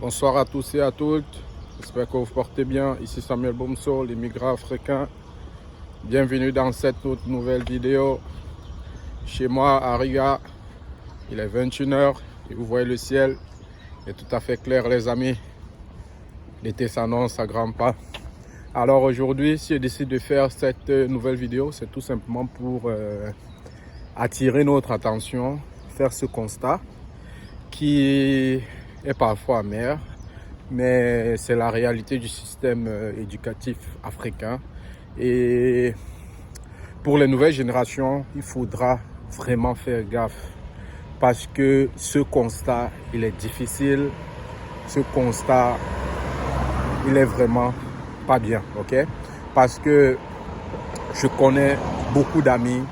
Bonsoir à tous et à toutes, j'espère que vous vous portez bien. Ici Samuel Bomso, l'immigrant africain. Bienvenue dans cette toute nouvelle vidéo. Chez moi à Riga, il est 21h et vous voyez le ciel est tout à fait clair les amis. L'été s'annonce à grands pas. Alors aujourd'hui, si je décide de faire cette nouvelle vidéo, c'est tout simplement pour attirer notre attention, faire ce constat qui est parfois amer, mais c'est la réalité du système éducatif africain. Et pour les nouvelles générations, il faudra vraiment faire gaffe parce que ce constat, il est difficile. Ce constat, il est vraiment pas bien, ok? Parce que je connais beaucoup d'amis,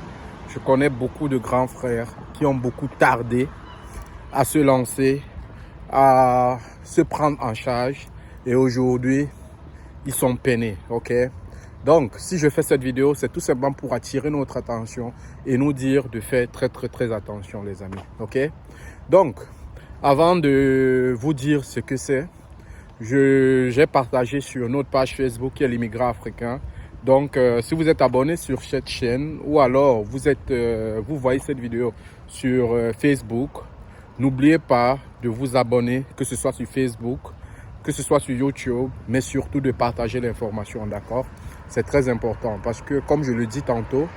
je connais beaucoup de grands frères qui ont beaucoup tardé à se lancer, à se prendre en charge et aujourd'hui, ils sont peinés, ok? Donc, si je fais cette vidéo, c'est tout simplement pour attirer notre attention et nous dire de faire très attention, les amis, ok? Donc, avant de vous dire ce que c'est, j'ai partagé sur notre page Facebook qui est l'immigrant africain. Donc, si vous êtes abonné sur cette chaîne ou alors vous voyez cette vidéo sur Facebook, n'oubliez pas de vous abonner, que ce soit sur Facebook, que ce soit sur YouTube, mais surtout de partager l'information, d'accord? C'est très important parce que, comme je le dis tantôt,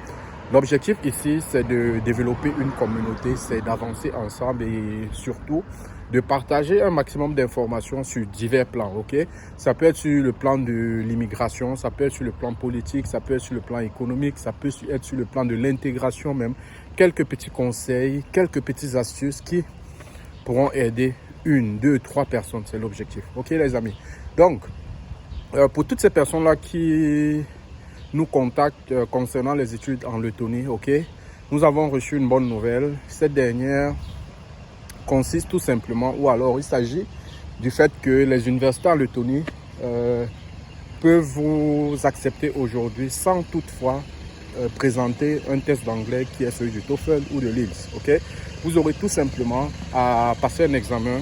l'objectif ici, c'est de développer une communauté, c'est d'avancer ensemble et surtout de partager un maximum d'informations sur divers plans, ok? Ça peut être sur le plan de l'immigration, ça peut être sur le plan politique, ça peut être sur le plan économique, ça peut être sur le plan de l'intégration même. Quelques petits conseils, quelques petites astuces qui pourront aider une, deux, trois personnes, c'est l'objectif, ok les amis? Donc, pour toutes ces personnes-là qui nous contactent concernant les études en Lettonie, ok, nous avons reçu une bonne nouvelle. Cette dernière consiste tout simplement, ou alors il s'agit du fait que les universités en Lettonie peuvent vous accepter aujourd'hui sans toutefois présenter un test d'anglais qui est celui du TOEFL ou de l'IELTS, ok? Vous aurez tout simplement à passer un examen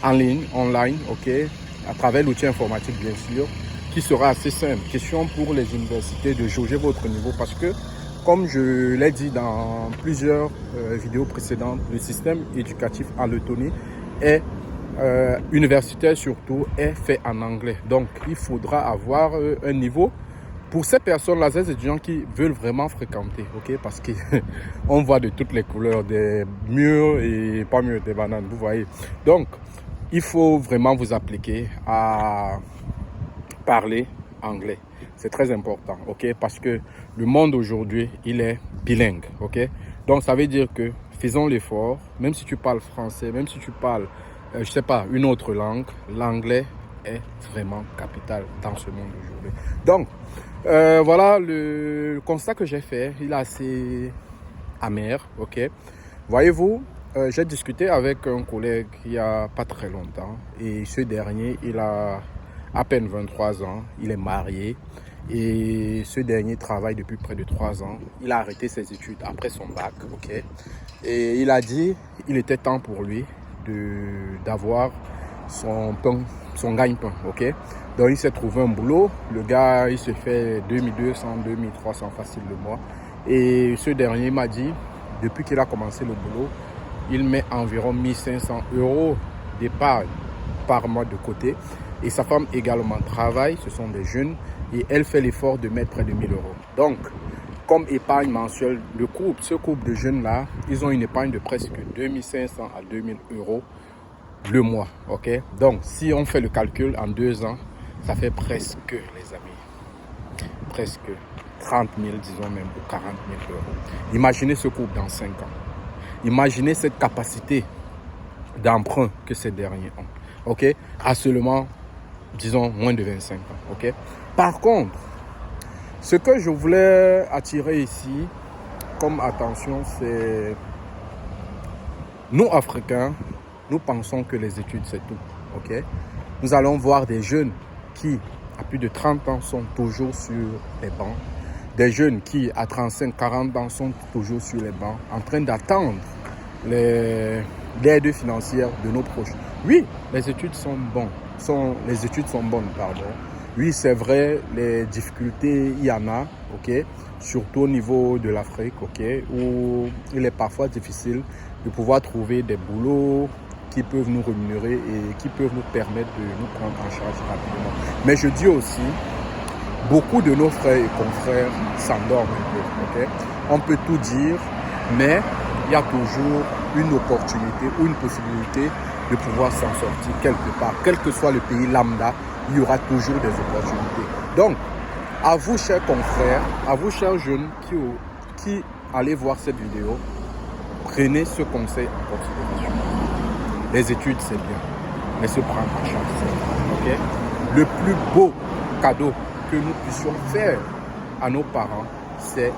en ligne, online, ok, à travers l'outil informatique bien sûr, qui sera assez simple. Question pour les universités de jauger votre niveau parce que, comme je l'ai dit dans plusieurs vidéos précédentes, le système éducatif en Lettonie est universitaire surtout, est fait en anglais. Donc, il faudra avoir un niveau pour ces personnes-là, ces étudiants qui veulent vraiment fréquenter, ok, parce qu'on voit de toutes les couleurs, des mûres et pas mûres, des bananes, vous voyez. Donc, il faut vraiment vous appliquer à parler anglais. C'est très important, ok, parce que le monde aujourd'hui, il est bilingue, ok. Donc, ça veut dire que faisons l'effort, même si tu parles français, même si tu parles, je sais pas, une autre langue, l'anglais est vraiment capital dans ce monde aujourd'hui. Donc, voilà le constat que j'ai fait, il est assez amer, ok. Voyez-vous, j'ai discuté avec un collègue il n'y a pas très longtemps et ce dernier, il a à peine 23 ans, il est marié et ce dernier travaille depuis près de 3 ans. Il a arrêté ses études après son bac, ok. Et il a dit il était temps pour lui d'avoir son gagne-pain, ok. Donc il s'est trouvé un boulot, le gars il se fait 2200, 2300 facile le mois. Et ce dernier m'a dit, depuis qu'il a commencé le boulot, il met environ 1500 € d'épargne par mois de côté. Et sa femme également travaille, ce sont des jeunes, et elle fait l'effort de mettre près de 1000 €. Donc, comme épargne mensuelle, ce couple de jeunes-là, ils ont une épargne de presque 2500 à 2000 € le mois, ok? Donc, si on fait le calcul en 2 ans, ça fait presque, les amis, presque 30 000, disons même, ou 40 000 €. Imaginez ce couple dans 5 ans. Imaginez cette capacité d'emprunt que ces derniers ont, ok? À seulement, disons, moins de 25 ans, ok? Par contre, ce que je voulais attirer ici comme attention, c'est nous, Africains, nous pensons que les études, c'est tout, ok? Nous allons voir des jeunes qui, à plus de 30 ans, sont toujours sur les bancs. Des jeunes qui, à 35, 40 ans, sont toujours sur les bancs, en train d'attendre l'aide financière de nos proches. Oui, les études sont bonnes. Les études sont bonnes, pardon. Oui, c'est vrai, les difficultés, il y en a, ok, surtout au niveau de l'Afrique, ok, où il est parfois difficile de pouvoir trouver des boulots qui peuvent nous rémunérer et qui peuvent nous permettre de nous prendre en charge rapidement. Mais je dis aussi, beaucoup de nos frères et confrères s'endorment un peu, ok. On peut tout dire, mais il y a toujours une opportunité ou une possibilité de pouvoir s'en sortir quelque part. Quel que soit le pays lambda, il y aura toujours des opportunités. Donc, à vous, chers confrères, à vous, chers jeunes qui allez voir cette vidéo, prenez ce conseil en considération. Les études, c'est bien, mais se prendre en charge, c'est bien. Okay? Le plus beau cadeau que nous puissions faire à nos parents, c'est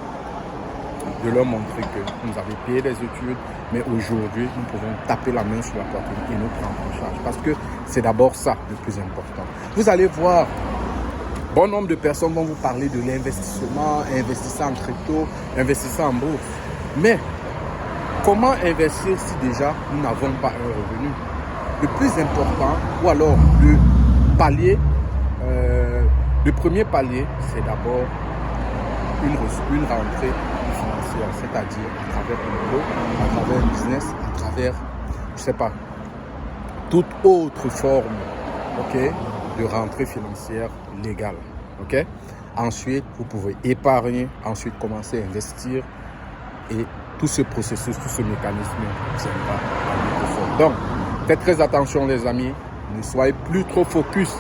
de leur montrer que nous avons payé des études, mais aujourd'hui, nous pouvons taper la main sur la poitrine et nous prendre en charge. Parce que c'est d'abord ça le plus important. Vous allez voir, bon nombre de personnes vont vous parler de l'investissement, investissant en crypto, investissant en bourse. Mais comment investir si déjà nous n'avons pas un revenu? Le plus important, ou alors le premier palier, c'est d'abord une rentrée financière, c'est-à-dire à travers un boulot, à travers un business, à travers, je ne sais pas, toute autre forme, ok, de rentrée financière légale, ok. Ensuite, vous pouvez épargner, ensuite commencer à investir et tout ce processus, tout ce mécanisme viendra à l'effort. Donc, faites très attention les amis, ne soyez plus trop focus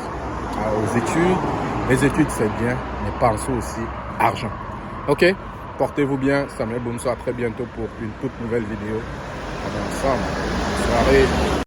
aux études. Les études c'est bien, mais pensez aussi argent. Ok, portez-vous bien, Samuel Boumso, à très bientôt pour une toute nouvelle vidéo. On est ensemble. Bonne soirée.